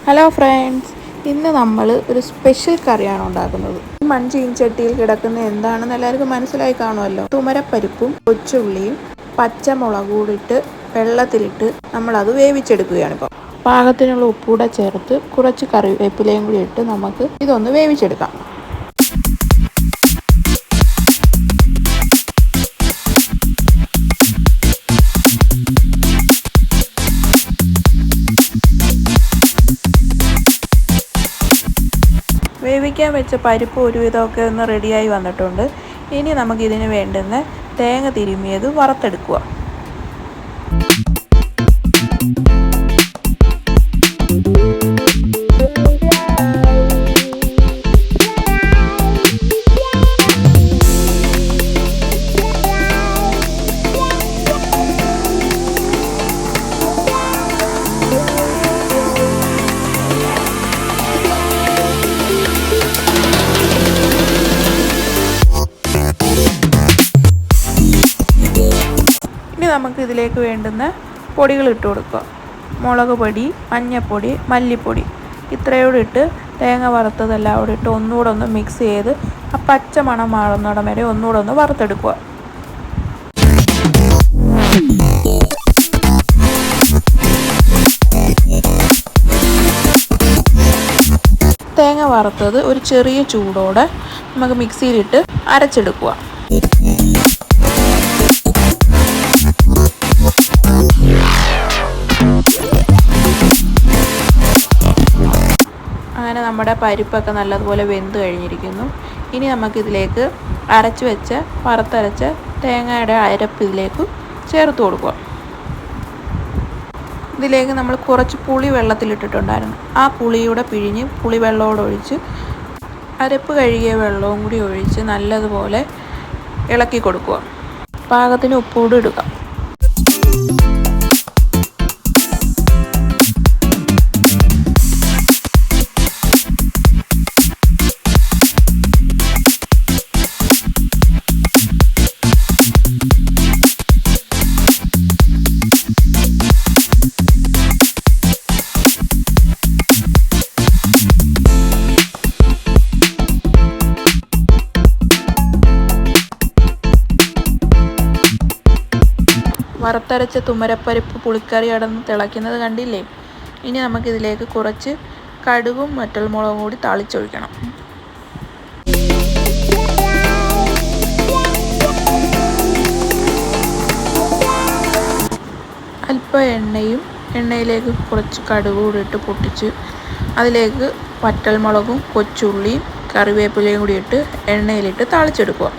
Hello friends, ഇന്ന് നമ്മൾ ഒരു സ്പെഷ്യൽ കറിയാണ് ഉണ്ടാക്കുന്നത്. മൺചീനിച്ചട്ടിയിൽ കിടക്കുന്ന എന്താണെന്ന് എല്ലാവർക്കും മനസ്സിലായി കാണുമല്ലോ. തുമരപ്പരിപ്പും കൊച്ചുള്ളിയും പച്ചമുളകും കൂടിയിട്ട് വെള്ളത്തിലിട്ട് നമ്മളത് വേവിച്ചെടുക്കുകയാണ്. ഇപ്പോൾ പാകത്തിനുള്ള ഉപ്പൂടെ ചേർത്ത് കുറച്ച് കറിവേപ്പിലയും കൂടി ഇട്ട് നമുക്ക് ഇതൊന്ന് വേവിച്ചെടുക്കാം. വേവിക്കാൻ വെച്ച പരിപ്പ് ഒരുവിധമൊക്കെ ഒന്ന് റെഡിയായി വന്നിട്ടുണ്ട്. ഇനി നമുക്കിതിന് വേണ്ടുന്ന തേങ്ങ തിരുമ്മിയത് വറുത്തെടുക്കുക. നമുക്ക് ഇതിലേക്ക് വേണ്ടുന്ന പൊടികൾ ഇട്ട് കൊടുക്കുക. മുളക് പൊടി, മഞ്ഞൾപ്പൊടി, മല്ലിപ്പൊടി ഇത്രയോടെ ഇട്ട് തേങ്ങ വറുത്തതെല്ലാം അവിടെ ഇട്ട് ഒന്നുകൂടെ ഒന്ന് മിക്സ് ചെയ്ത് ആ പച്ച മണം മാറുന്നിടം വരെ ഒന്നുകൂടെ ഒന്ന് വറുത്തെടുക്കുക. തേങ്ങ വറുത്തത് ഒരു ചെറിയ ചൂടോടെ നമുക്ക് മിക്സിയിലിട്ട് അരച്ചെടുക്കുക. അങ്ങനെ നമ്മുടെ പരിപ്പൊക്കെ നല്ലതുപോലെ വെന്ത് കഴിഞ്ഞിരിക്കുന്നു. ഇനി നമുക്കിതിലേക്ക് വറുത്തരച്ച തേങ്ങയുടെ അരപ്പ് ഇതിലേക്ക് ചേർത്ത് കൊടുക്കുക. ഇതിലേക്ക് നമ്മൾ കുറച്ച് പുളി വെള്ളത്തിലിട്ടിട്ടുണ്ടായിരുന്നു. ആ പുളിയൂടെ പിഴിഞ്ഞ് പുളിവെള്ളമോടൊഴിച്ച് അരപ്പ് കഴുകിയ വെള്ളവും കൂടി ഒഴിച്ച് നല്ലതുപോലെ ഇളക്കി കൊടുക്കുക. പാകത്തിന് ഉപ്പുകൂടി ഇടുക. വറുത്തരച്ച തുമരപ്പരിപ്പ് പുളിക്കറി അടന്ന് തിളയ്ക്കുന്നത് കണ്ടില്ലേ? ഇനി നമുക്കിതിലേക്ക് കുറച്ച് കടുകും വറ്റൽമുളകും കൂടി താളിച്ചൊഴിക്കണം. അല്പം എണ്ണയിലേക്ക് കുറച്ച് കടുക് കൂടി ഇട്ട് പൊട്ടിച്ച് അതിലേക്ക് വറ്റൽമുളകും കൊച്ചുള്ളിയും കറിവേപ്പിലയും കൂടി ഇട്ട് എണ്ണയിലിട്ട് താളിച്ചെടുക്കുക.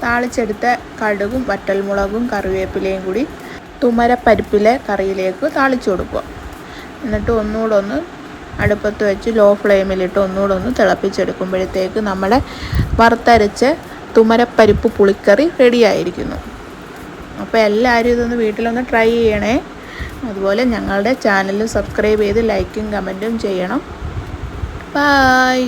താളിച്ചെടുത്ത കടുകും വറ്റൽമുളകും കറിവേപ്പിലയും കൂടി തുമരപ്പരിപ്പിലെ കറിയിലേക്ക് താളിച്ചു കൊടുക്കുക. എന്നിട്ട് ഒന്നുകൂടെ ഒന്ന് അടുപ്പത്ത് വെച്ച് ലോ ഫ്ലെയിമിലിട്ട് ഒന്നുകൂടെ ഒന്ന് തിളപ്പിച്ചെടുക്കുമ്പോഴത്തേക്ക് നമ്മുടെ വറുത്തരച്ച തുമരപ്പരിപ്പ് പുളിക്കറി റെഡിയായിരിക്കുന്നു. അപ്പോൾ എല്ലാവരും ഇതൊന്ന് വീട്ടിലൊന്ന് ട്രൈ ചെയ്യണേ. അതുപോലെ ഞങ്ങളുടെ ചാനൽ സബ്സ്ക്രൈബ് ചെയ്ത് ലൈക്കും കമൻറ്റും ചെയ്യണം. ബൈ.